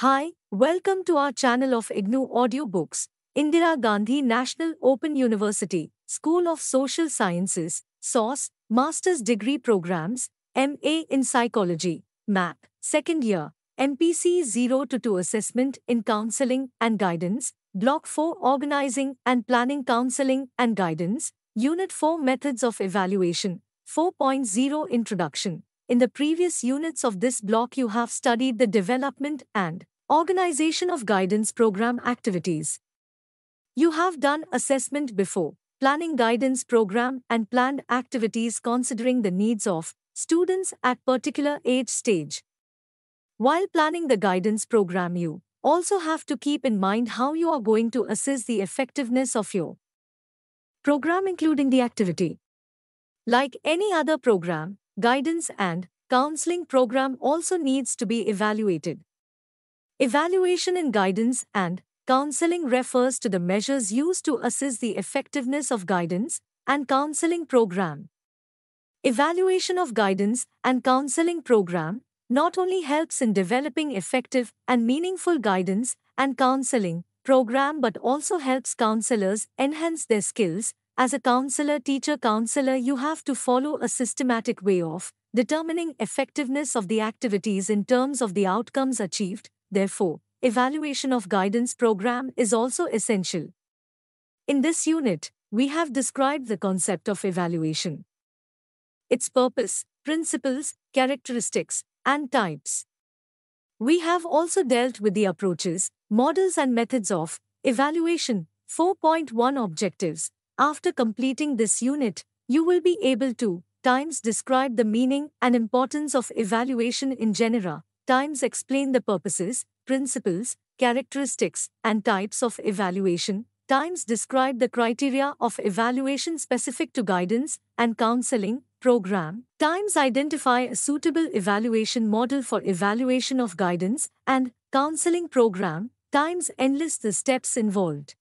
Hi, welcome to our channel of ignou audiobooks, Indira Gandhi National Open University, School of Social Sciences, SOSS, Master's Degree Programs, MA in Psychology, MAP, Second Year, MPCE 0 to 2 Assessment in Counselling and Guidance, Block-4 Organizing and Planning Counselling and Guidance, Unit-4 Methods of Evaluation, 4.0 Introduction. In the previous units of this block you have studied the development and organization of guidance program activities. You have done assessment before, planning guidance program and planned activities considering the needs of students at particular age stage. While planning the guidance program you also have to keep in mind how you are going to assess the effectiveness of your program including the activity. Like any other program, guidance and counseling program also needs to be evaluated. Evaluation in guidance and counseling refers to the measures used to assess the effectiveness of guidance and counseling program. Evaluation of guidance and counseling program not only helps in developing effective and meaningful guidance and counseling program but also helps counselors enhance their skills. As a teacher-counselor, you have to follow a systematic way of determining effectiveness of the activities in terms of the outcomes achieved. Therefore, evaluation of guidance program is also essential. In this unit, we have described the concept of evaluation, its purpose, principles, characteristics, and types. We have also dealt with the approaches, models and methods of evaluation. 4.1 Objectives. After completing this unit, you will be able to times describe the meaning and importance of evaluation in genera, times explain the purposes, principles, characteristics, and types of evaluation, times describe the criteria of evaluation specific to guidance and counseling program, times identify a suitable evaluation model for evaluation of guidance and counseling program, times enlist the steps involved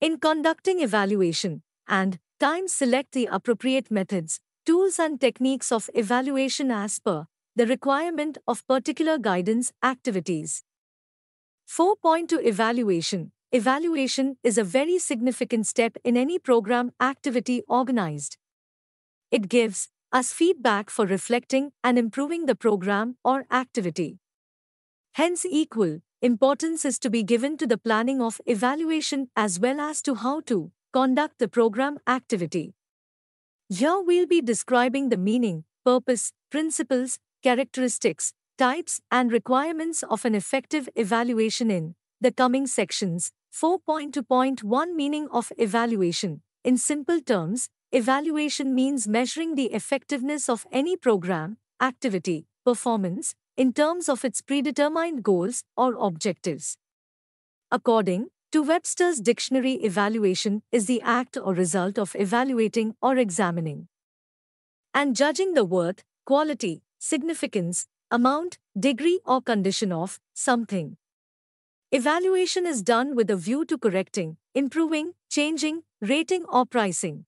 in conducting evaluation, and times select the appropriate methods, tools and techniques of evaluation as per the requirement of particular guidance activities. 4.2 Evaluation. Evaluation is a very significant step in any program activity organized. It gives us feedback for reflecting and improving the program or activity. Hence, equal importance is to be given to the planning of evaluation as well as to how to conduct the program activity. Here we'll be describing the meaning, purpose, principles, characteristics, types, and requirements of an effective evaluation in the coming sections. 4.2.1 Meaning of evaluation. In simple terms, evaluation means measuring the effectiveness of any program, activity, performance, in terms of its predetermined goals or objectives. According to Webster's dictionary, evaluation is the act or result of evaluating or examining and judging the worth, quality, significance, amount, degree or condition of something. Evaluation is done with a view to correcting, improving, changing, rating or pricing.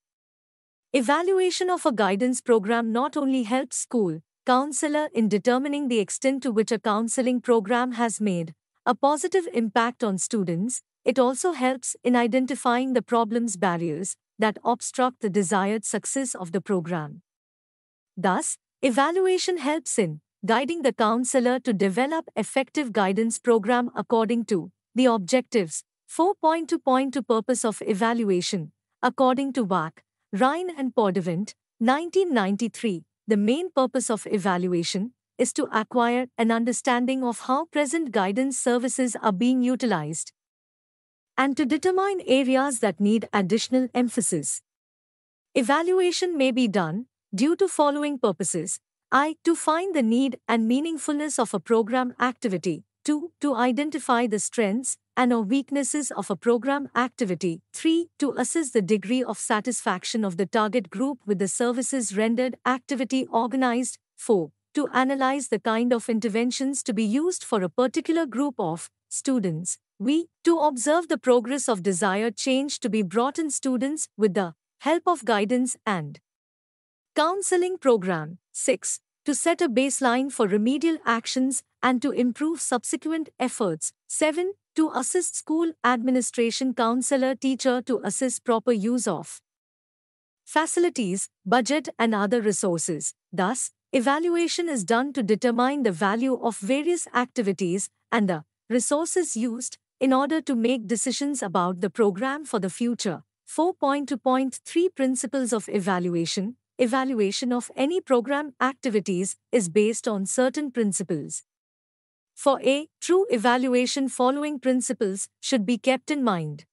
Evaluation of a guidance program not only helps school counselor in determining the extent to which a counseling program has made a positive impact on students, it also helps in identifying the problems, barriers that obstruct the desired success of the program. Thus, evaluation helps in guiding the counselor to develop effective guidance program according to the objectives. 4.2.2 Purpose of evaluation. According to Wack, Ryan and Podevant, 1993, the main purpose of evaluation is to acquire an understanding of how present guidance services are being utilized and to determine areas that need additional emphasis. Evaluation may be done due to following purposes: I. To find the need and meaningfulness of a program activity. 2. To identify the strengths and/or weaknesses of a program activity. 3. To assess the degree of satisfaction of the target group with the services rendered, activity organized. 4. To analyze the kind of interventions to be used for a particular group of students. To observe the progress of desired change to be brought in students with the help of guidance and counseling program. 6. To set a baseline for remedial actions and to improve subsequent efforts. 7. To assist school administration counselor teacher to assist proper use of facilities, budget and other resources. Thus, evaluation is done to determine the value of various activities and the resources used in order to make decisions about the program for the future. 4.2.3 Principles of evaluation. Evaluation of any program activities is based on certain principles. For a true evaluation, following principles should be kept in mind.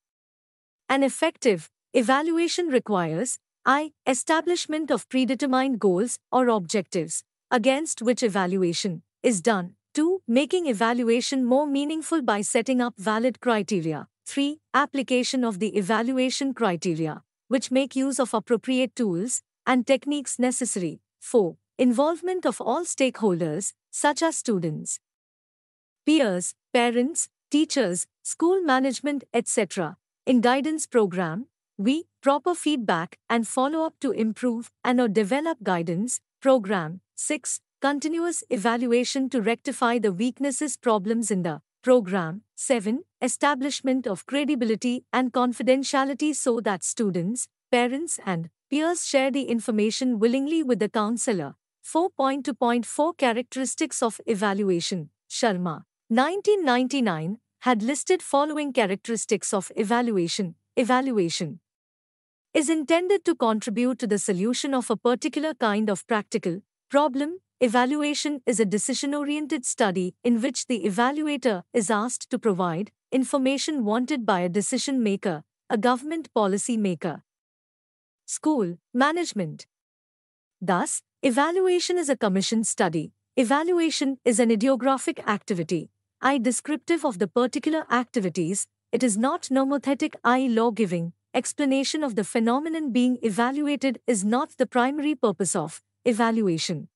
An effective evaluation requires I. Establishment of predetermined goals or objectives against which evaluation is done. 2. Making evaluation more meaningful by setting up valid criteria. 3. Application of the evaluation criteria, which make use of appropriate tools and techniques necessary. 4. Involvement of all stakeholders, such as students, peers, parents, teachers, school management, etc., in guidance program. We proper feedback and follow-up to improve and or develop guidance program. 6. Continuous evaluation to rectify the weaknesses problems in the program. 7. Establishment of credibility and confidentiality so that students, parents and peers share the information willingly with the counselor. 4.2.4 Characteristics of evaluation. Sharma, 1999, had listed following characteristics of evaluation. Evaluation is intended to contribute to the solution of a particular kind of practical problem. Evaluation is a decision-oriented study in which the evaluator is asked to provide information wanted by a decision maker, a government policy maker, school management. Thus, evaluation is a commissioned study. Evaluation is an idiographic activity, I descriptive of the particular activities. It is not nomothetic, I law-giving. Explanation of the phenomenon being evaluated is not the primary purpose of evaluation.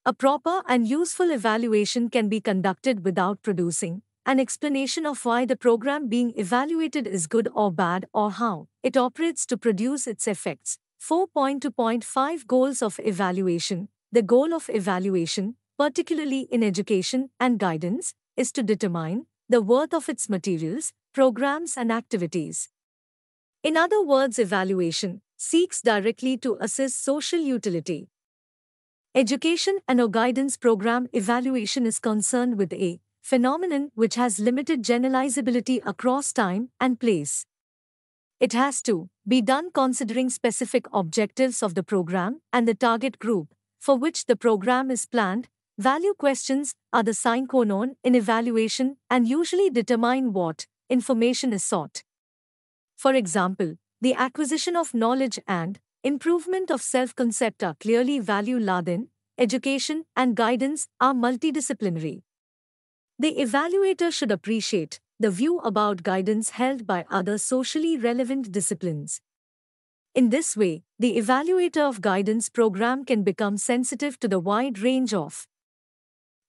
A proper and useful evaluation can be conducted without producing an explanation of why the program being evaluated is good or bad or how it operates to produce its effects. 4.2.5 Goals of evaluation. The goal of evaluation, particularly in education and guidance, is to determine the worth of its materials, programs and activities. In other words, evaluation seeks directly to assess social utility. Education and or guidance program evaluation is concerned with a phenomenon which has limited generalizability across time and place. It has to be done considering specific objectives of the program and the target group for which the program is planned. Value questions are the sine qua non in evaluation and usually determine what information is sought. For example, the acquisition of knowledge and improvement of self-concept are clearly value-laden. Education and guidance are multidisciplinary. The evaluator should appreciate the view about guidance held by other socially relevant disciplines. In this way, the evaluator of guidance program can become sensitive to the wide range of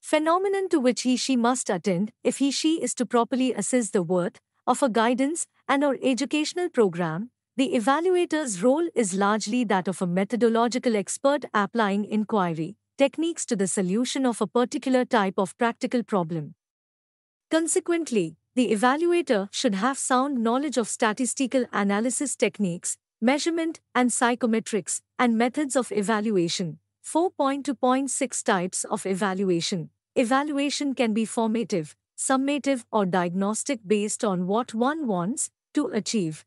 phenomenon to which he/she must attend if he/she is to properly assess the worth of a guidance and or educational program. The evaluator's role is largely that of a methodological expert applying inquiry techniques to the solution of a particular type of practical problem. Consequently, the evaluator should have sound knowledge of statistical analysis techniques, measurement and psychometrics, and methods of evaluation. 4.2.6 Types of evaluation. Evaluation can be formative, summative or diagnostic based on what one wants to achieve.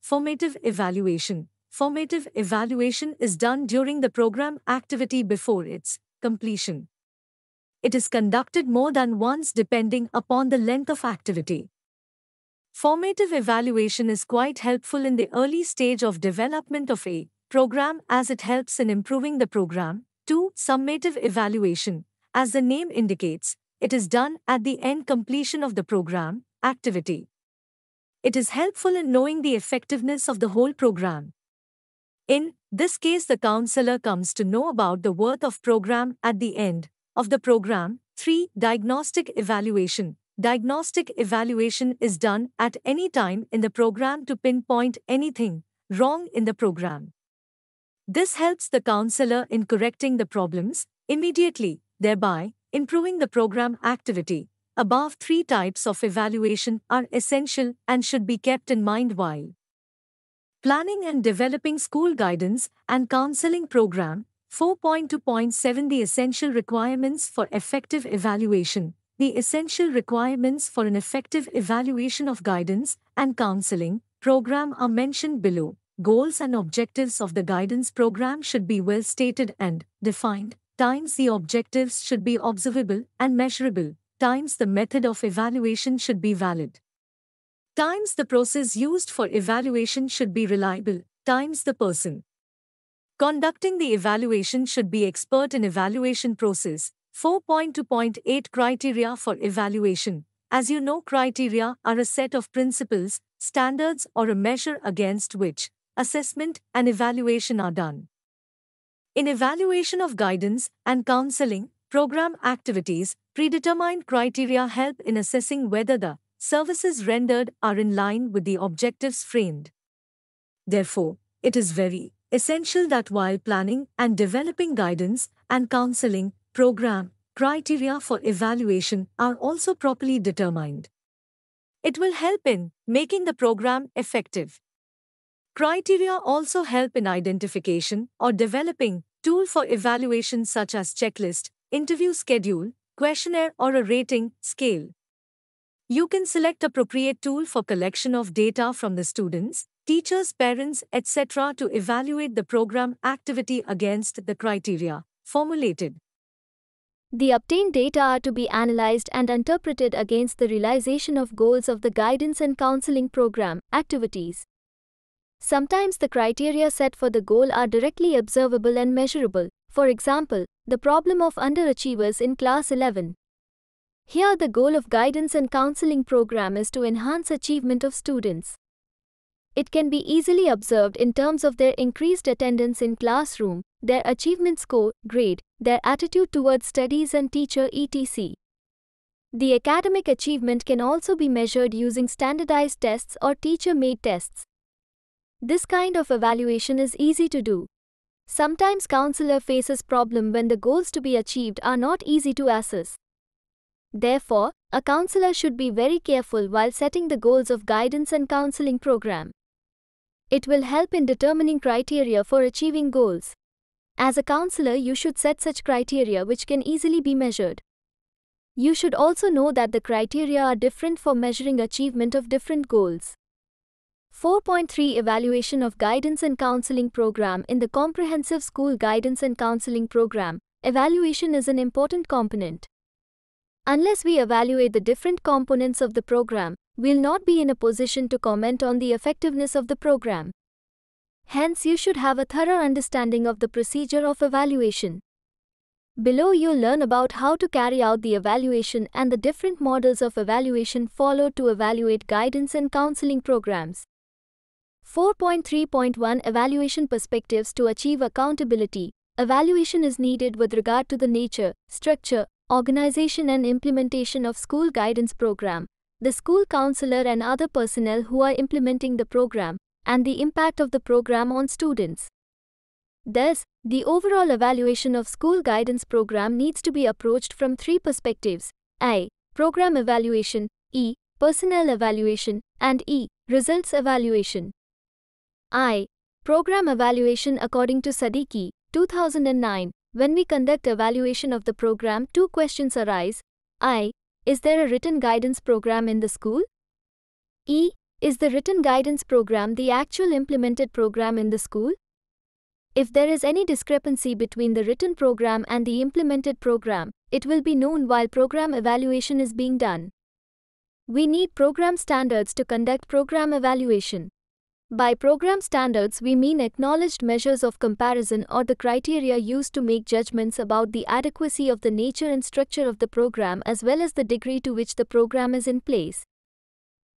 Formative evaluation. Formative evaluation is done during the program activity before its completion. It is conducted more than once depending upon the length of activity. Formative evaluation is quite helpful in the early stage of development of a program as it helps in improving the program. 2. Summative evaluation. As the name indicates, it is done at the end completion of the program activity. It is helpful in knowing the effectiveness of the whole program. In this case, the counselor comes to know about the worth of program at the end of the program. 3. Diagnostic evaluation. Diagnostic evaluation is done at any time in the program to pinpoint anything wrong in the program. This helps the counselor in correcting the problems immediately, thereby improving the program activity. Above three types of evaluation are essential and should be kept in mind while planning and developing school guidance and counseling program. 4.2.7 The essential requirements for effective evaluation. The essential requirements for an effective evaluation of guidance and counseling program are mentioned below. Goals and objectives of the guidance program should be well stated and defined. Times the objectives should be observable and measurable. Times the method of evaluation should be valid. Times the process used for evaluation should be reliable. Times the person conducting the evaluation should be expert in evaluation process. 4.2.8 Criteria for evaluation. As you know, criteria are a set of principles, standards, or a measure against which assessment and evaluation are done. In evaluation of guidance and counseling program activities, predetermined criteria help in assessing whether the services rendered are in line with the objectives framed. Therefore, it is very essential that while planning and developing guidance and counseling program, criteria for evaluation are also properly determined. It will help in making the program effective. Criteria also help in identification or developing tool for evaluation such as checklist, interview schedule, questionnaire or a rating scale. You can select appropriate tool for collection of data from the students, teachers, parents, etc. to evaluate the program activity against the criteria formulated. The obtained data are to be analyzed and interpreted against the realization of goals of the guidance and counseling program activities. Sometimes the criteria set for the goal are directly observable and measurable. For example, the problem of underachievers in class 11. Here the goal of guidance and counseling program is to enhance achievement of students. It can be easily observed in terms of their increased attendance in classroom, their achievement score, grade, their attitude towards studies and teacher etc. The academic achievement can also be measured using standardized tests or teacher-made tests. This kind of evaluation is easy to do. Sometimes counselor faces problem when the goals to be achieved are not easy to assess. Therefore, a counselor should be very careful while setting the goals of guidance and counseling program. It will help in determining criteria for achieving goals. As a counselor, you should set such criteria which can easily be measured. You should also know that the criteria are different for measuring achievement of different goals. 4.3 Evaluation of Guidance and Counseling Program. In the Comprehensive School Guidance and Counseling Program, evaluation is an important component. Unless we evaluate the different components of the program, we'll not be in a position to comment on the effectiveness of the program. Hence, you should have a thorough understanding of the procedure of evaluation. Below you'll learn about how to carry out the evaluation and the different models of evaluation followed to evaluate guidance and counseling programs. 4.3.1 Evaluation Perspectives. To achieve accountability, evaluation is needed with regard to the nature, structure, organization and implementation of school guidance program, the school counselor and other personnel who are implementing the program, and the impact of the program on students. Thus, the overall evaluation of school guidance program needs to be approached from three perspectives: I. Program evaluation, E. Personnel evaluation, and E. Results evaluation. I. Program evaluation. According to Siddiqui, 2009, when we conduct evaluation of the program, two questions arise. I. Is there a written guidance program in the school? E. Is the written guidance program the actual implemented program in the school? If there is any discrepancy between the written program and the implemented program, it will be known while program evaluation is being done. We need program standards to conduct program evaluation. By program standards, we mean acknowledged measures of comparison or the criteria used to make judgments about the adequacy of the nature and structure of the program as well as the degree to which the program is in place.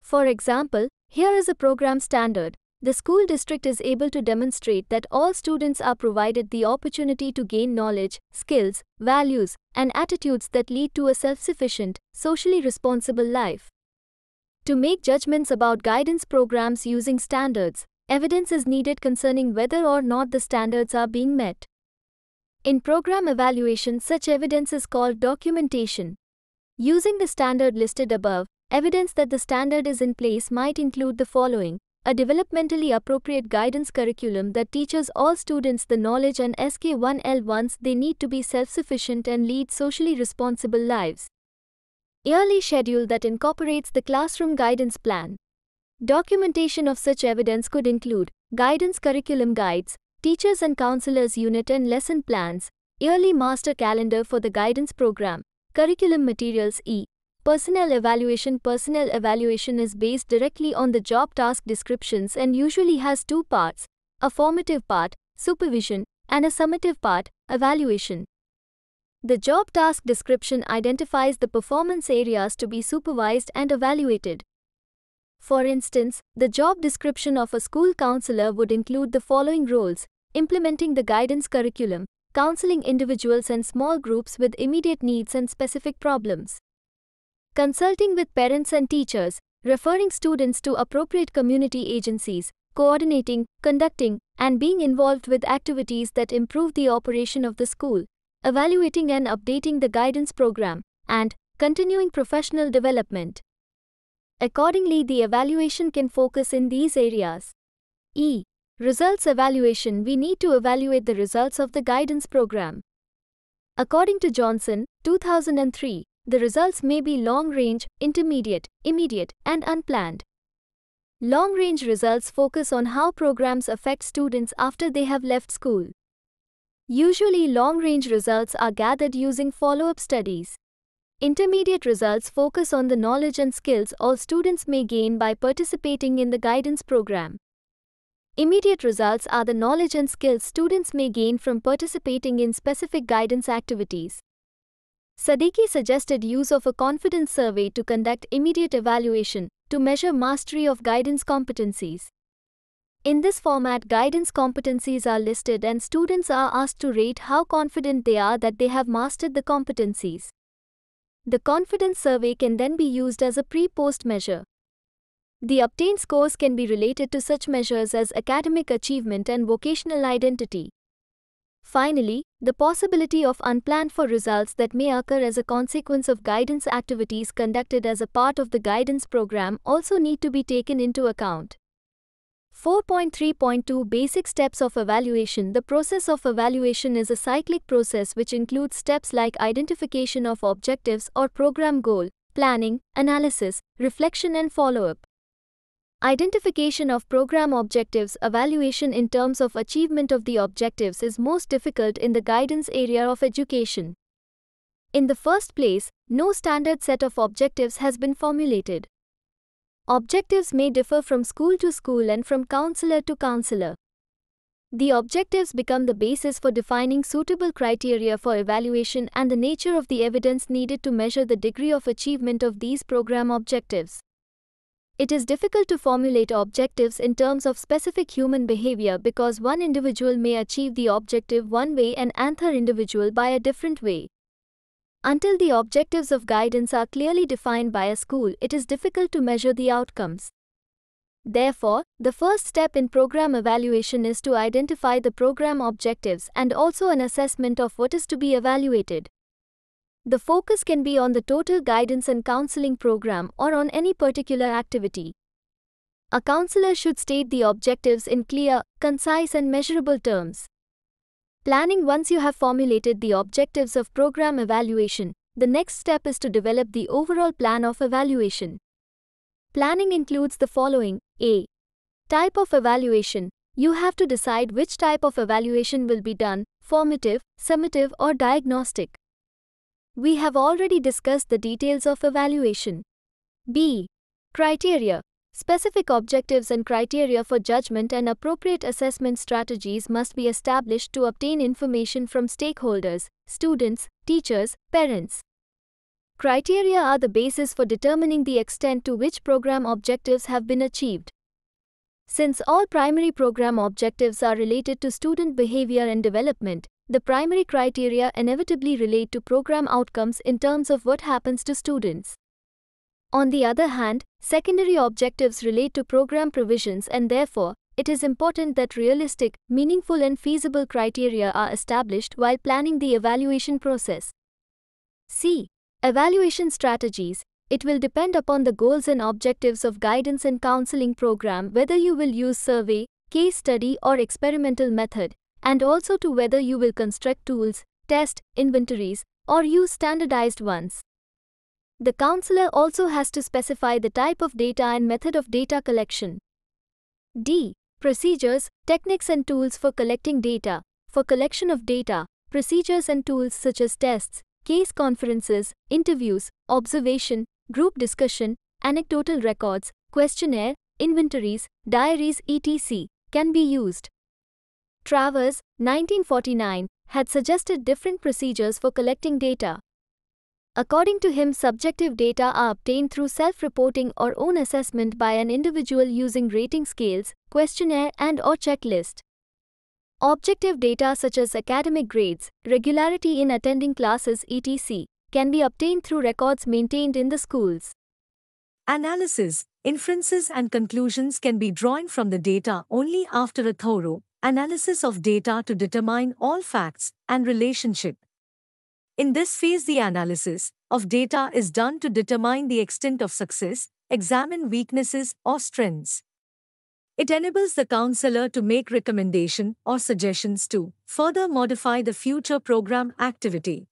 For example, here is a program standard. The school district is able to demonstrate that all students are provided the opportunity to gain knowledge, skills, values, and attitudes that lead to a self-sufficient, socially responsible life. To make judgments about guidance programs using standards, evidence is needed concerning whether or not the standards are being met. In program evaluation, such evidence is called documentation. Using the standard listed above, evidence that the standard is in place might include the following: a developmentally appropriate guidance curriculum that teaches all students the knowledge and SK1L1s they need to be self-sufficient and lead socially responsible lives. Yearly schedule that incorporates the classroom guidance plan. Documentation of such evidence could include guidance curriculum guides, teachers and counselors unit and lesson plans, yearly master calendar for the guidance program, curriculum materials. Personnel evaluation. Personnel evaluation is based directly on the job task descriptions and usually has two parts: a formative part, supervision, and a summative part, evaluation. The job task description identifies the performance areas to be supervised and evaluated. For instance, the job description of a school counselor would include the following roles: implementing the guidance curriculum, counseling individuals and small groups with immediate needs and specific problems, consulting with parents and teachers, referring students to appropriate community agencies, coordinating, conducting, and being involved with activities that improve the operation of the school, evaluating and updating the guidance program, and continuing professional development. Accordingly, the evaluation can focus in these areas. Results evaluation. We need to evaluate the results of the guidance program. According to Johnson, 2003, the results may be long-range, intermediate, immediate, and unplanned. Long-range results focus on how programs affect students after they have left school. Usually, long-range results are gathered using follow-up studies. Intermediate results focus on the knowledge and skills all students may gain by participating in the guidance program. Immediate results are the knowledge and skills students may gain from participating in specific guidance activities. Siddiqui suggested use of a confidence survey to conduct immediate evaluation to measure mastery of guidance competencies. In this format, guidance competencies are listed and students are asked to rate how confident they are that they have mastered the competencies. The confidence survey can then be used as a pre-post measure. The obtained scores can be related to such measures as academic achievement and vocational identity. Finally, the possibility of unplanned for results that may occur as a consequence of guidance activities conducted as a part of the guidance program also need to be taken into account. 4.3.2 Basic steps of evaluation. The process of evaluation is a cyclic process which includes steps like identification of objectives or program goal, planning, analysis, reflection and follow-up. Identification of program objectives. Evaluation in terms of achievement of the objectives is most difficult in the guidance area of education. In the first place, no standard set of objectives has been formulated. Objectives may differ from school to school and from counselor to counselor. The objectives become the basis for defining suitable criteria for evaluation and the nature of the evidence needed to measure the degree of achievement of these program objectives. It is difficult to formulate objectives in terms of specific human behavior because one individual may achieve the objective one way and another individual by a different way. Until the objectives of guidance are clearly defined by a school, it is difficult to measure the outcomes. Therefore, the first step in program evaluation is to identify the program objectives and also an assessment of what is to be evaluated. The focus can be on the total guidance and counseling program or on any particular activity. A counselor should state the objectives in clear, concise and measurable terms. Planning. Once you have formulated the objectives of program evaluation, the next step is to develop the overall plan of evaluation. Planning includes the following. A. Type of evaluation. You have to decide which type of evaluation will be done, formative, summative or diagnostic. We have already discussed the details of evaluation. B. Criteria. Specific objectives and criteria for judgment and appropriate assessment strategies must be established to obtain information from stakeholders, students, teachers, parents. Criteria are the basis for determining the extent to which program objectives have been achieved. Since all primary program objectives are related to student behavior and development, the primary criteria inevitably relate to program outcomes in terms of what happens to students. On the other hand, secondary objectives relate to program provisions and therefore, it is important that realistic, meaningful, and feasible criteria are established while planning the evaluation process. C. Evaluation strategies. It will depend upon the goals and objectives of guidance and counseling program whether you will use survey, case study, or experimental method, and also to whether you will construct tools, test, inventories, or use standardized ones. The counselor also has to specify the type of data and method of data collection. D. Procedures, techniques and tools for collecting data. For collection of data, procedures and tools such as tests, case conferences, interviews, observation, group discussion, anecdotal records, questionnaire, inventories, diaries etc. can be used. Travers, 1949, had suggested different procedures for collecting data. According to him, subjective data are obtained through self-reporting or own assessment by an individual using rating scales, questionnaire and/or checklist. Objective data such as academic grades, regularity in attending classes etc. can be obtained through records maintained in the schools. Analysis, inferences and conclusions can be drawn from the data only after a thorough analysis of data to determine all facts and relationship. In this phase, the analysis of data is done to determine the extent of success, examine weaknesses or strengths. It enables the counselor to make recommendation or suggestions to further modify the future program activity.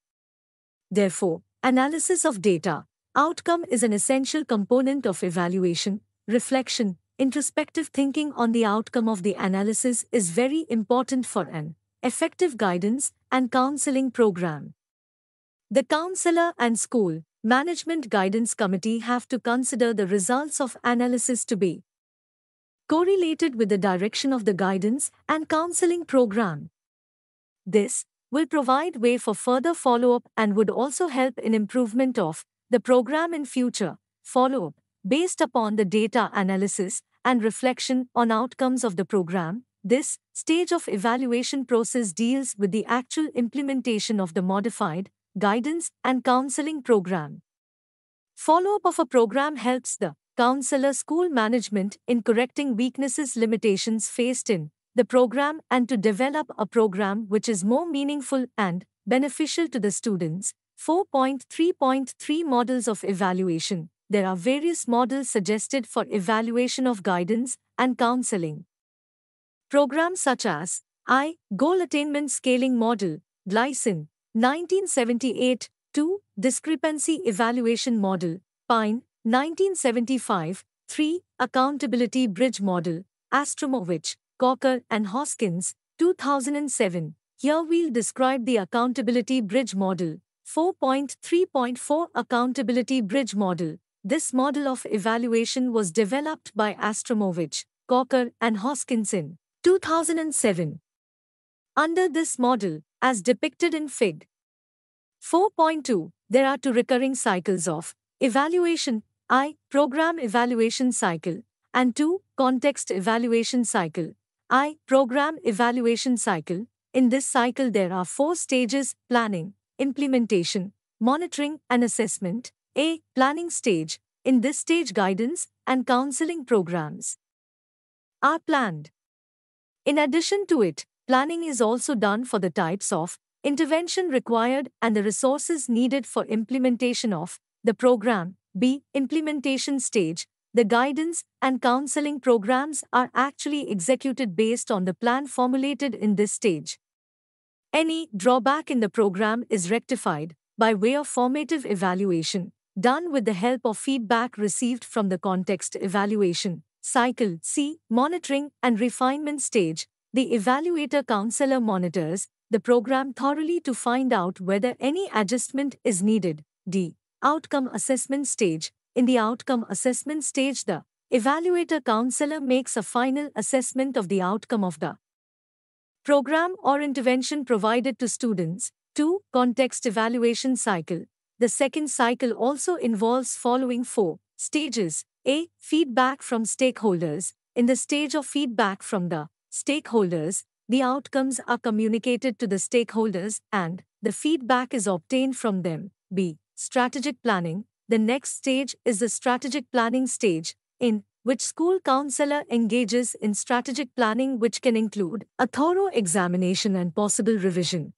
Therefore, analysis of data outcome is an essential component of evaluation. Reflection, introspective thinking on the outcome of the analysis is very important for an effective guidance and counseling program. The counselor and school management guidance committee have to consider the results of analysis to be correlated with the direction of the guidance and counseling program. This will provide way for further follow-up and would also help in improvement of the program in future follow-up based upon the data analysis and reflection on outcomes of the program. This stage of evaluation process deals with the actual implementation of the modified guidance and counseling program. Follow-up of a program helps the counselor school management in correcting weaknesses limitations faced in the program and to develop a program which is more meaningful and beneficial to the students. 4.3.3 Models of evaluation. There are various models suggested for evaluation of guidance and counseling. Programs such as Goal Attainment Scaling Model, Glycine, 1978, 2. Discrepancy Evaluation Model, Pine, 1975, 3. Accountability Bridge Model, Astramovich, Cocker and Hoskins, 2007. Here we'll describe the Accountability Bridge Model. 4.3.4 Accountability Bridge Model. This model of evaluation was developed by Astramovich, Cocker and Hoskins in 2007. Under this model, as depicted in Fig. 4.2, there are two recurring cycles of evaluation, I. Program evaluation cycle, and 2. Context evaluation cycle, I. Program evaluation cycle. In this cycle there are 4 stages: planning, implementation, monitoring and assessment. A. Planning stage. In this stage guidance and counseling programs are planned. In addition to it, planning is also done for the types of intervention required and the resources needed for implementation of the program. B. Implementation stage. The guidance and counseling programs are actually executed based on the plan formulated in this stage. Any drawback in the program is rectified by way of formative evaluation, done with the help of feedback received from the context evaluation cycle. C. Monitoring and refinement stage. The evaluator counselor monitors the program thoroughly to find out whether any adjustment is needed. D. Outcome assessment stage. In the outcome assessment stage, the evaluator counselor makes a final assessment of the outcome of the program or intervention provided to students. 2. Context evaluation cycle. The second cycle also involves following 4 stages. A. Feedback from stakeholders. In the stage of feedback from the stakeholders, the outcomes are communicated to the stakeholders and the feedback is obtained from them. B. Strategic planning. The next stage is the strategic planning stage. In which school counselor engages in strategic planning, which can include a thorough examination and possible revision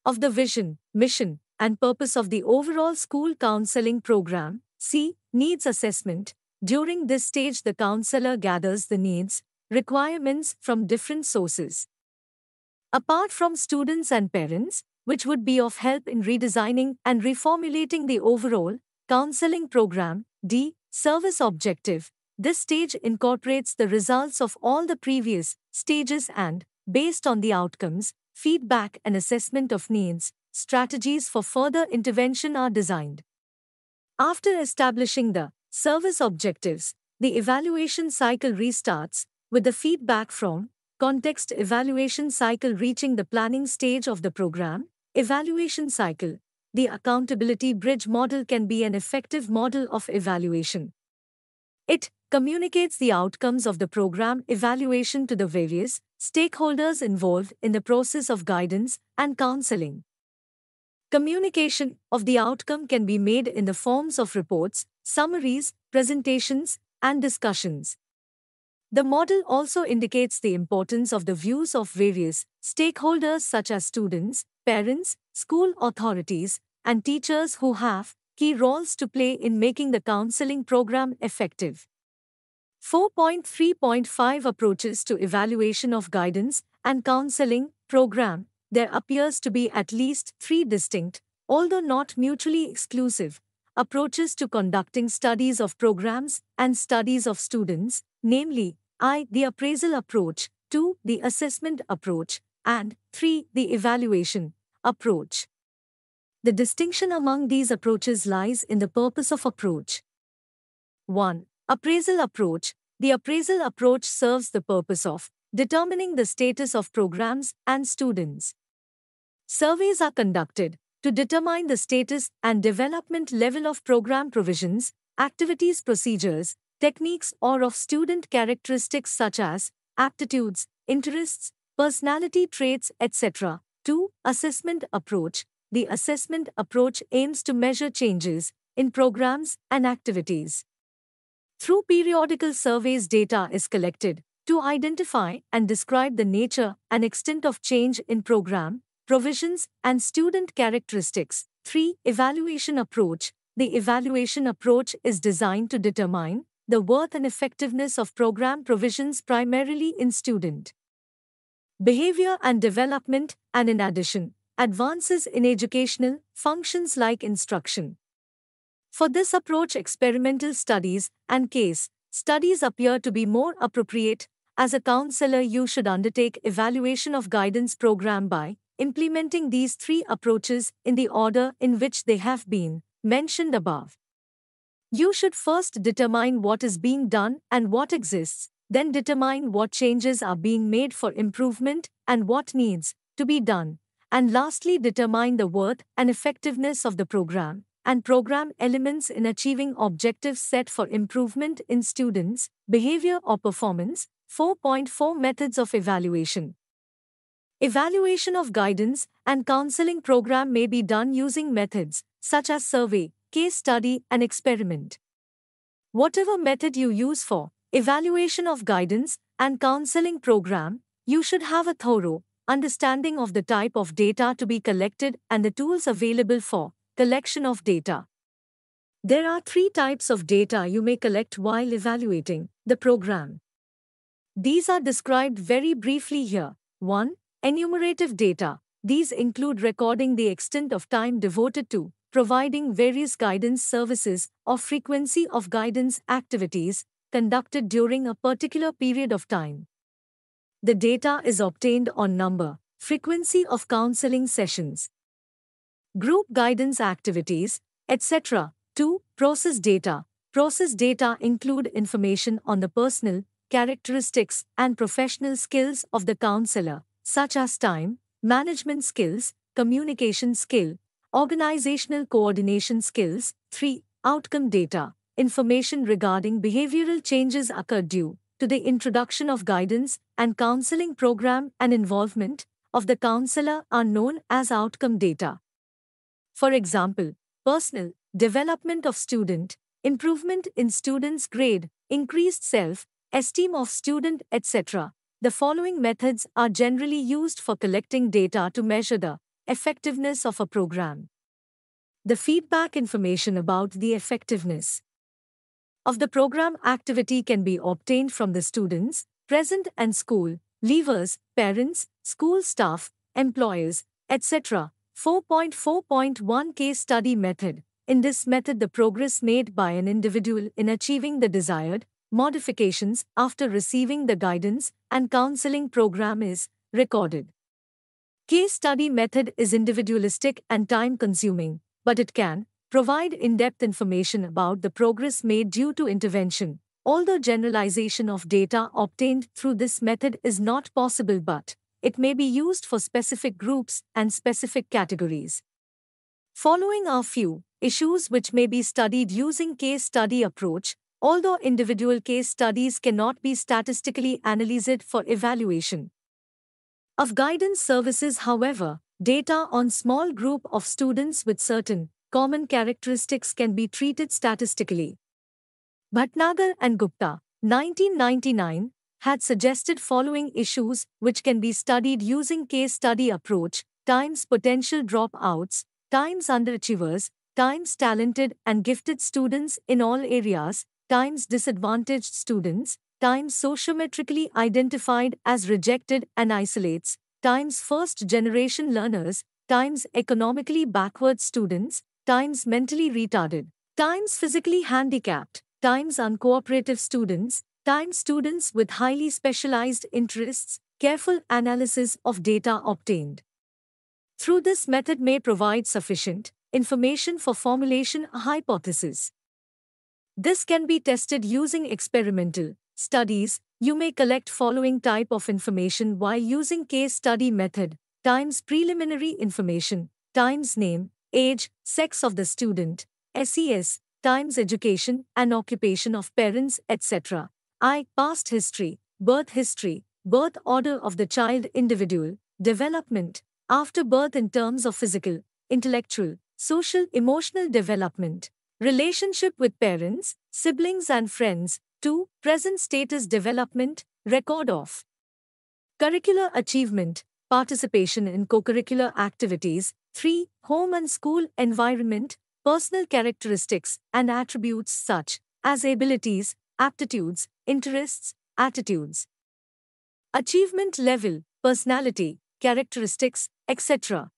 of the vision, mission, and purpose of the overall school counseling program. C. Needs assessment. During this stage, the counselor gathers the needs, requirements from different sources. Apart from students and parents, which would be of help in redesigning and reformulating the overall counseling program. D. Service objective. This stage incorporates the results of all the previous stages and, based on the outcomes, feedback and assessment of needs, strategies for further intervention are designed. After establishing the service objectives, the evaluation cycle restarts with the feedback from context evaluation cycle reaching the planning stage of the program. Evaluation cycle. The accountability bridge model can be an effective model of evaluation. It communicates the outcomes of the program evaluation to the various stakeholders involved in the process of guidance and counseling. Communication of the outcome can be made in the forms of reports, summaries, presentations, and discussions. The model also indicates the importance of the views of various stakeholders such as students, parents, school authorities, and teachers who have key roles to play in making the counseling program effective. 4.3.5 Approaches to evaluation of guidance and counseling program. There appears to be at least 3 distinct, although not mutually exclusive, approaches to conducting studies of programs and studies of students, namely, I. The appraisal approach, 2. The assessment approach, and 3. The evaluation approach. The distinction among these approaches lies in the purpose of approach. 1. Appraisal approach. The appraisal approach serves the purpose of determining the status of programs and students. Surveys are conducted to determine the status and development level of program provisions, activities, procedures, techniques, or of student characteristics such as aptitudes, interests, personality traits, etc. 2. Assessment approach. The assessment approach aims to measure changes in programs and activities. Through periodical surveys, data is collected to identify and describe the nature and extent of change in program, provisions, and student characteristics. 3. Evaluation approach. The evaluation approach is designed to determine the worth and effectiveness of program provisions primarily in student behavior and development, and in addition, advances in educational functions like instruction. For this approach, experimental studies and case studies appear to be more appropriate. As a counselor, you should undertake evaluation of guidance program by implementing these 3 approaches in the order in which they have been mentioned above. You should first determine what is being done and what exists, then determine what changes are being made for improvement and what needs to be done, and lastly determine the worth and effectiveness of the program and program elements in achieving objectives set for improvement in students' behavior or performance. 4.4 Methods of evaluation. Evaluation of guidance and counseling program may be done using methods such as survey, case study, and experiment. Whatever method you use for evaluation of guidance and counseling program, you should have a thorough understanding of the type of data to be collected and the tools available for collection of data. There are 3 types of data you may collect while evaluating the program. These are described very briefly here. 1. Enumerative data. These include recording the extent of time devoted to providing various guidance services or frequency of guidance activities conducted during a particular period of time. The data is obtained on number, frequency of counseling sessions, group guidance activities, etc. 2. Process data. Process data include information on the personal characteristics and professional skills of the counselor, such as time management skills, communication skill, organizational coordination skills. 3. Outcome data. Information regarding behavioral changes occurred due to the introduction of guidance and counseling program and involvement of the counselor are known as outcome data. For example, personal development of student, improvement in students' grade, increased self-esteem of student, etc. The following methods are generally used for collecting data to measure the effectiveness of a program. The feedback information about the effectiveness of the program activity can be obtained from the students present and school leavers, parents, school staff, employers, etc. 4.4.1 Case Study Method. In this method, the progress made by an individual in achieving the desired modifications after receiving the guidance and counseling program is recorded. Case study method is individualistic and time-consuming, but it can provide in-depth information about the progress made due to intervention. Although generalization of data obtained through this method is not possible, but it may be used for specific groups and specific categories. Following are few issues which may be studied using case study approach. Although individual case studies cannot be statistically analyzed for evaluation of guidance services, however, data on small group of students with certain common characteristics can be treated statistically. Bhatnagar and Gupta, 1999, had suggested following issues which can be studied using case study approach: times potential dropouts, times underachievers, times talented and gifted students in all areas, times disadvantaged students, times sociometrically identified as rejected and isolates, times first-generation learners, times economically backward students, times mentally retarded, times physically handicapped, times uncooperative students, times students with highly specialized interests. Careful analysis of data obtained through this method may provide sufficient information for formulation a hypothesis. This can be tested using experimental studies. You may collect following type of information while using case study method: times preliminary information, times name, age, sex of the student, SES, times education and occupation of parents, etc. Past history, birth order of the child, individual development after birth in terms of physical, intellectual, social, emotional development, relationship with parents, siblings and friends. 2. Present status development, record of curricular achievement, participation in co-curricular activities. 3. Home and school environment, personal characteristics and attributes such as abilities, aptitudes, interests, attitudes, achievement level, personality, characteristics, etc.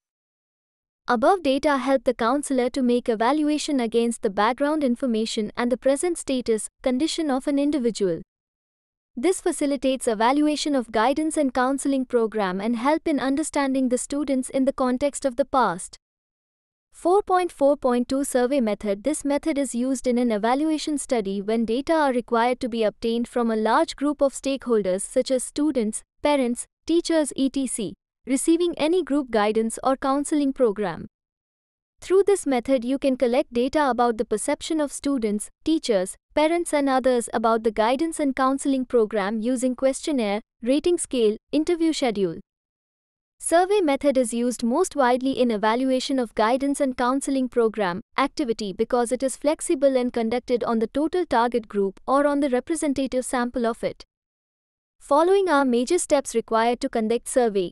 Above data help the counselor to make evaluation against the background information and the present status, condition of an individual. This facilitates evaluation of guidance and counseling program and help in understanding the students in the context of the past. 4.4.2 Survey Method. This method is used in an evaluation study when data are required to be obtained from a large group of stakeholders such as students, parents, teachers, etc., receiving any group guidance or counseling program. Through this method, you can collect data about the perception of students, teachers, parents and others about the guidance and counseling program using questionnaire, rating scale, interview schedule. Survey method is used most widely in evaluation of guidance and counseling program activity because it is flexible and conducted on the total target group or on the representative sample of it. Following are major steps required to conduct survey.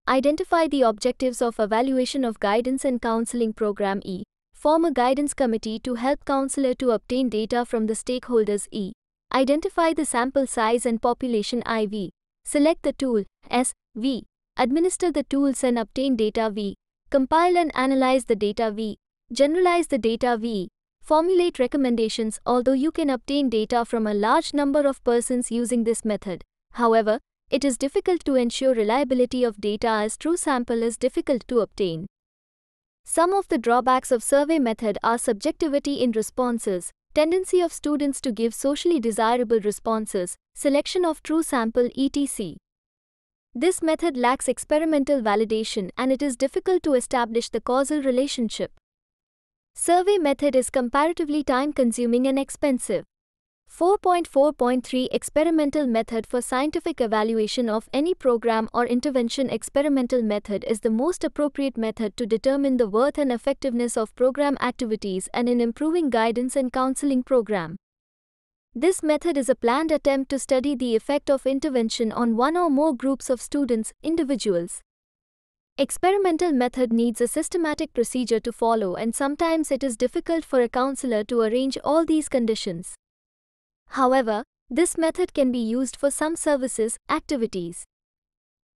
Identify the objectives of evaluation of guidance and counseling program. Form a guidance committee to help counselor to obtain data from the stakeholders. Identify the sample size and population. Select the tool. Administer the tools and obtain data. Compile and analyze the data. Generalize the data. Formulate recommendations. Although you can obtain data from a large number of persons using this method, however, it is difficult to ensure reliability of data as true sample is difficult to obtain. Some of the drawbacks of survey method are subjectivity in responses, tendency of students to give socially desirable responses, selection of true sample, etc. This method lacks experimental validation and it is difficult to establish the causal relationship. Survey method is comparatively time-consuming and expensive. 4.4.3 Experimental Method for Scientific Evaluation of any program or intervention. Experimental method is the most appropriate method to determine the worth and effectiveness of program activities and in improving guidance and counseling program. This method is a planned attempt to study the effect of intervention on one or more groups of students, individuals. Experimental method needs a systematic procedure to follow, and sometimes it is difficult for a counselor to arrange all these conditions. However, this method can be used for some services, activities.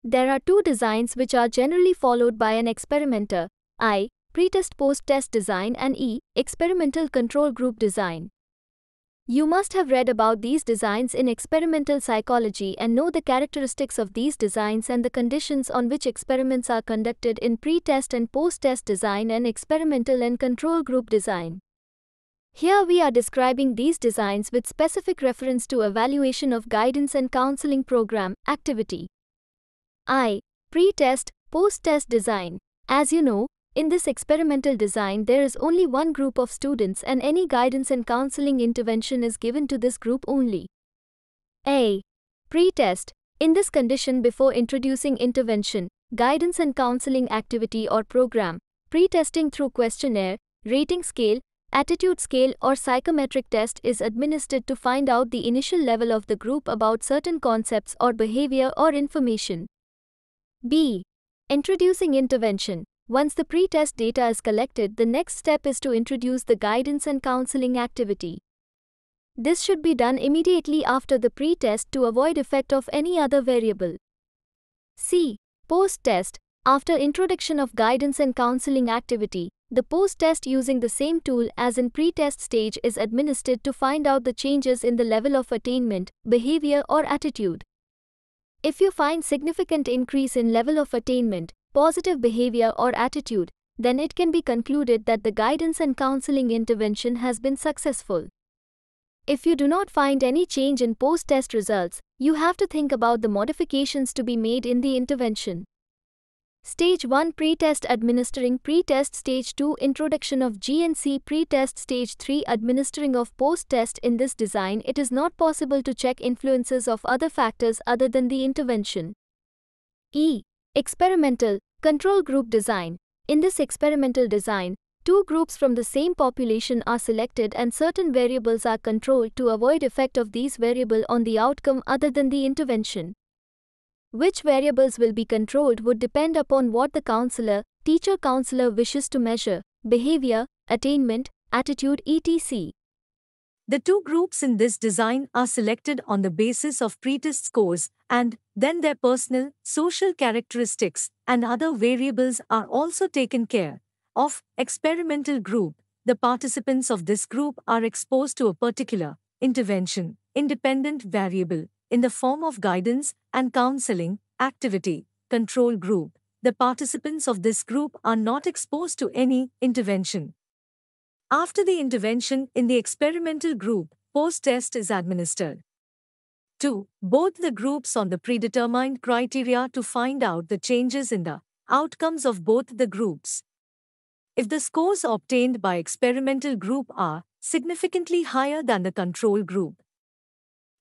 There are two designs which are generally followed by an experimenter: I. Pre-test post-test design, and E. Experimental control group design. You must have read about these designs in experimental psychology and know the characteristics of these designs and the conditions on which experiments are conducted in pre-test and post-test design and experimental and control group design. Here we are describing these designs with specific reference to evaluation of guidance and counseling program activity. I. Pre-test, post-test design. As you know, in this experimental design there is only one group of students and any guidance and counseling intervention is given to this group only. A. Pre-test. In this condition, before introducing intervention, guidance and counseling activity or program, pre-testing through questionnaire, rating scale, attitude scale or psychometric test is administered to find out the initial level of the group about certain concepts or behavior or information. B. Introducing intervention. Once the pre-test data is collected, the next step is to introduce the guidance and counseling activity. This should be done immediately after the pre-test to avoid effect of any other variable. C. Post-test. After introduction of guidance and counseling activity, the post-test using the same tool as in pre-test stage is administered to find out the changes in the level of attainment, behavior or attitude. If you find significant increase in level of attainment, positive behavior or attitude, then it can be concluded that the guidance and counseling intervention has been successful. If you do not find any change in post-test results, you have to think about the modifications to be made in the intervention. Stage 1 Pre-test administering pre-test. Stage 2 Introduction of GNC pre-test. Stage 3 Administering of post-test. In this design, it is not possible to check influences of other factors other than the intervention. E. Experimental control group design. In this experimental design, two groups from the same population are selected and certain variables are controlled to avoid effect of these variables on the outcome other than the intervention. Which variables will be controlled would depend upon what the teacher-counselor wishes to measure: behavior, attainment, attitude, etc. The two groups in this design are selected on the basis of pre-test scores, and then their personal, social characteristics and other variables are also taken care of. Experimental group. The participants of this group are exposed to a particular intervention, independent variable, in the form of guidance and counseling activity. Control group. The participants of this group are not exposed to any intervention. After the intervention in the experimental group, post-test is administered. 2. Both the groups on the predetermined criteria to find out the changes in the outcomes of both the groups. If the scores obtained by experimental group are significantly higher than the control group,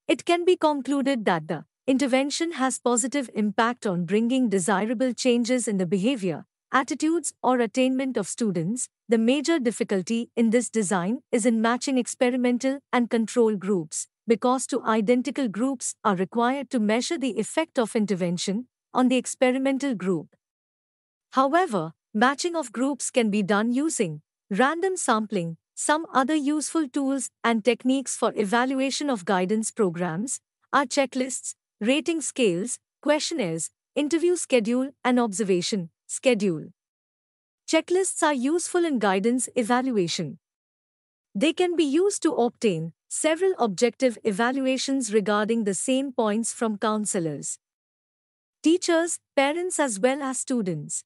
it can be concluded that the intervention has positive impact on bringing desirable changes in the behavior, attitudes or attainment of students. The major difficulty in this design is in matching experimental and control groups, because two identical groups are required to measure the effect of intervention on the experimental group. However, matching of groups can be done using random sampling, some other useful tools and techniques for evaluation of guidance programs are checklists, rating scales, questionnaires, interview schedule and observation schedule. Checklists are useful in guidance evaluation. They can be used to obtain several objective evaluations regarding the same points from counselors, teachers, parents as well as students.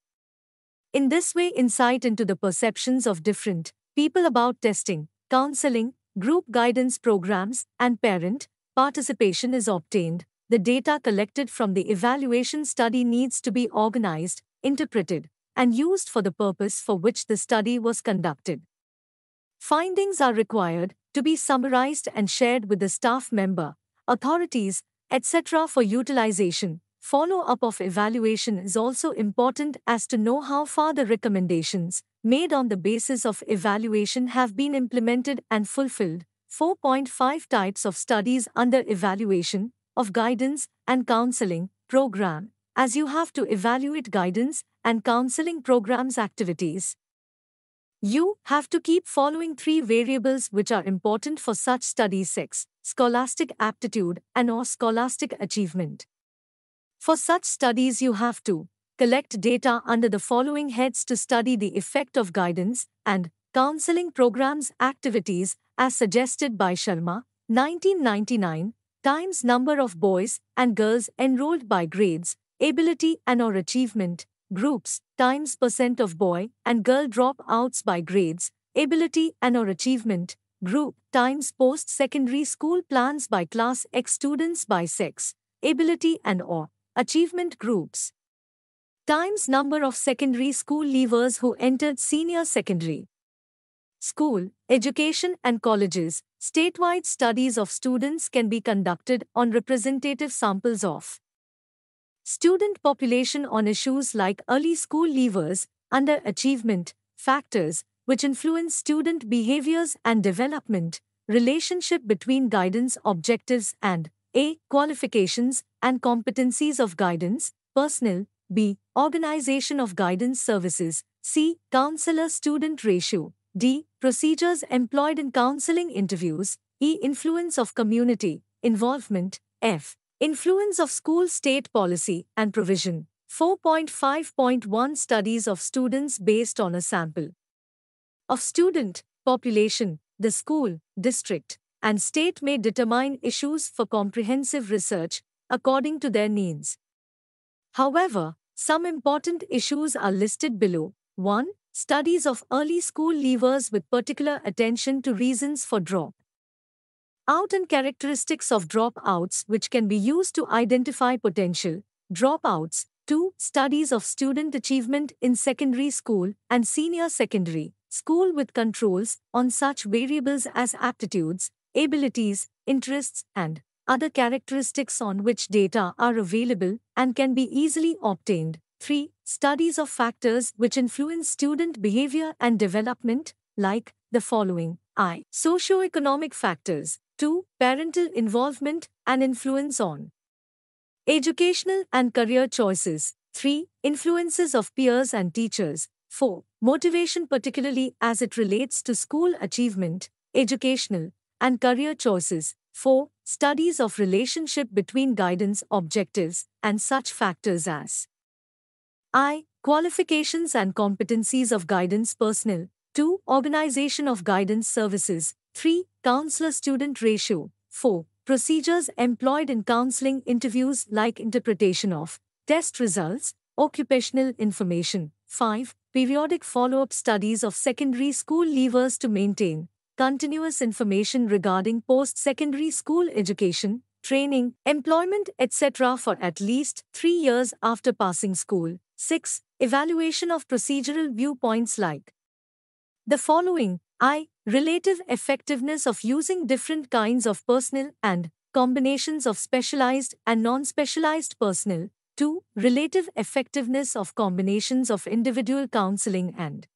In this way, insight into the perceptions of different people about testing, counseling, group guidance programs, and parent participation is obtained. The data collected from the evaluation study needs to be organized, interpreted, and used for the purpose for which the study was conducted. Findings are required to be summarized and shared with the staff member, authorities, etc. for utilization. Follow-up of evaluation is also important as to know how far the recommendations made on the basis of evaluation have been implemented and fulfilled. 4.5 Types of studies under evaluation of guidance and counseling program, as you have to evaluate guidance and counseling programs activities. You have to keep following three variables which are important for such studies: sex, scholastic aptitude, and/or scholastic achievement. For such studies, you have to collect data under the following heads to study the effect of guidance and counseling programs activities as suggested by Sharma, 1999, times number of boys and girls enrolled by grades, ability and/or achievement groups, times percent of boy and girl dropouts by grades, ability and/or achievement group, times post-secondary school plans by class X students by sex, ability and/or achievement groups, times number of secondary school leavers who entered senior secondary school, education and colleges. Statewide studies of students can be conducted on representative samples of student population on issues like early school leavers, underachievement, factors which influence student behaviors and development, relationship between guidance objectives and A. Qualifications and competencies of guidance personnel, B. Organization of guidance services, C. Counselor-student ratio, D. Procedures employed in counseling interviews, E. Influence of community involvement, F. Influence of school state policy and provision. 4.5.1 Studies of students based on a sample of student population. The school, district, and state may determine issues for comprehensive research according to their needs. However, some important issues are listed below. 1. Studies of early school leavers with particular attention to reasons for drop out and characteristics of dropouts which can be used to identify potential dropouts. 2. Studies of student achievement in secondary school and senior secondary school with controls on such variables as aptitudes, abilities, interests, and other characteristics on which data are available and can be easily obtained. 3. Studies of factors which influence student behavior and development, like the following: I. Socioeconomic factors. 2. Parental involvement and influence on educational and career choices. 3. Influences of peers and teachers. 4. Motivation, particularly as it relates to school achievement, educational, and career choices. 4. Studies of relationship between guidance objectives and such factors as I. Qualifications and competencies of guidance personnel. 2. Organization of guidance services. 3. Counselor-student ratio. 4. Procedures employed in counseling interviews like interpretation of test results, occupational information. 5. Periodic follow-up studies of secondary school leavers to maintain continuous information regarding post-secondary school education, training, employment, etc. for at least 3 years after passing school. 6. Evaluation of procedural viewpoints like the following: I. Relative effectiveness of using different kinds of personnel and combinations of specialized and non-specialized personnel. 2. Relative effectiveness of combinations of individual counseling and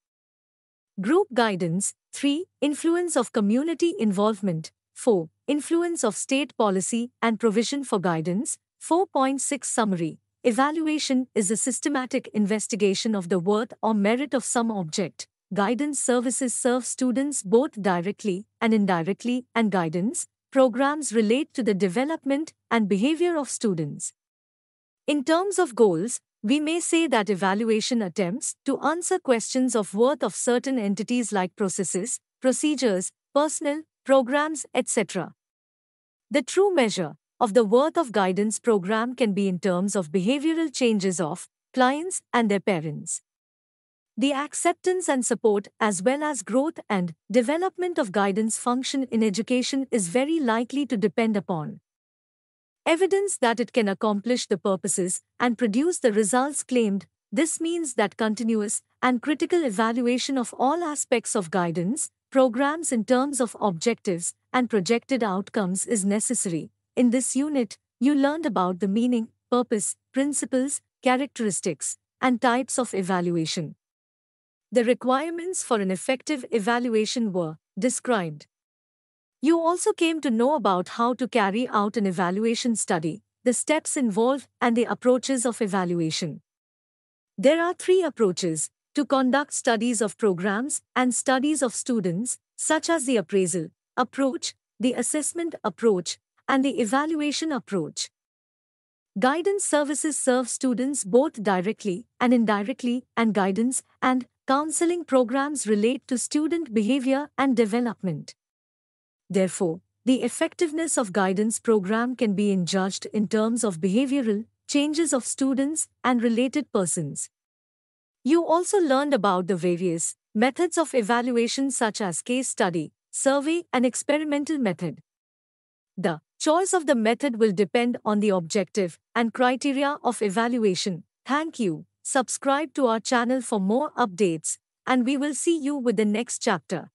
group guidance. 3. Influence of community involvement. 4. Influence of state policy and provision for guidance. 4.6 Summary. Evaluation is a systematic investigation of the worth or merit of some object. Guidance services serve students both directly and indirectly, and guidance programs relate to the development and behavior of students. In terms of goals, we may say that evaluation attempts to answer questions of worth of certain entities like processes, procedures, personnel, programs, etc. The true measure of the worth of guidance program can be in terms of behavioral changes of clients and their parents. The acceptance and support as well as growth and development of guidance function in education is very likely to depend upon evidence that it can accomplish the purposes and produce the results claimed. This means that continuous and critical evaluation of all aspects of guidance programs in terms of objectives and projected outcomes is necessary. In this unit, you learned about the meaning, purpose, principles, characteristics, and types of evaluation. The requirements for an effective evaluation were described. You also came to know about how to carry out an evaluation study, the steps involved, and the approaches of evaluation. There are three approaches to conduct studies of programs and studies of students, such as the appraisal approach, the assessment approach, and the evaluation approach. Guidance services serve students both directly and indirectly, and guidance and counseling programs relate to student behavior and development. Therefore, the effectiveness of guidance program can be judged in terms of behavioral changes of students and related persons. You also learned about the various methods of evaluation such as case study, survey, and experimental method. The choice of the method will depend on the objective and criteria of evaluation. Thank you. Subscribe to our channel for more updates, and we will see you with the next chapter.